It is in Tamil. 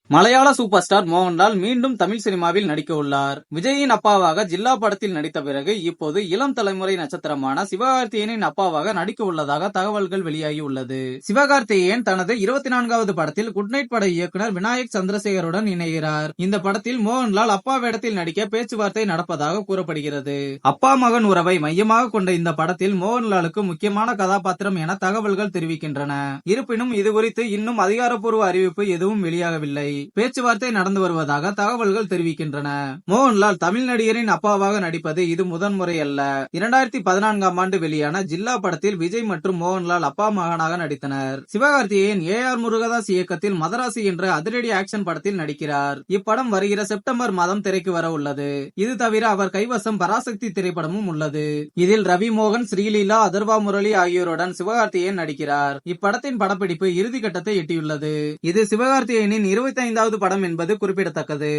மலையாள சூப்பர் ஸ்டார் மோகன்லால் மீண்டும் தமிழ் சினிமாவில் நடிக்க உள்ளார். விஜயின் அப்பாவாக ஜில்லா படத்தில் நடித்த பிறகு இப்போது இளம் தலைமுறை நட்சத்திரமான சிவகார்த்திகேயனின் அப்பாவாக நடிக்க உள்ளதாக தகவல்கள் வெளியாகி உள்ளது. சிவகார்த்திகேயன் தனது 24வது படத்தில் குட் நைட் பட இயக்குனர் விநாயக் சந்திரசேகருடன் இணைகிறார். இந்த படத்தில் மோகன்லால் அப்பா வேடத்தில் நடிக்க பேச்சுவார்த்தை நடப்பதாக கூறப்படுகிறது. அப்பா மகன் உறவை மையமாக கொண்ட இந்த படத்தில் மோகன்லாலுக்கு முக்கியமான கதாபாத்திரம் என தகவல்கள் தெரிவிக்கின்றன. இருப்பினும் இதுகுறித்து இன்னும் அதிகாரப்பூர்வ அறிவிப்பு எதுவும் வெளியாகவில்லை. பேச்சுவார்த்தை நடந்து வருவதாக தகவல்கள் தெரிவிக்கின்றன. மோகன்லால் தமிழ் நடிகரின் அப்பாவாக நடிப்பது இது முதன்முறை அல்ல. 2014ஆம் ஆண்டு வெளியான ஜில்லா படத்தில் விஜய் மற்றும் மோகன்லால் அப்பா மகனாக நடித்தனர். சிவகார்த்திகேயன் AR முருகதாஸ் இயக்கத்தில் மதராசி என்ற அதிரடி ஆக்ஷன் படத்தில் நடிக்கிறார். இப்படம் வருகிற செப்டம்பர் மாதம் திரைக்கு வர உள்ளது. இது தவிர அவர் கைவசம் பராசக்தி திரைப்படமும் உள்ளது. இதில் ரவி மோகன், ஸ்ரீலீலா, அதர்வா முரளி ஆகியோருடன் சிவகார்த்திகேயன் நடிக்கிறார். இப்படத்தின் படப்பிடிப்பு இறுதி கட்டத்தை எட்டியுள்ளது. இது சிவகார்த்திகேயனின் 25வது படம் என்பது குறிப்பிடத்தக்கது.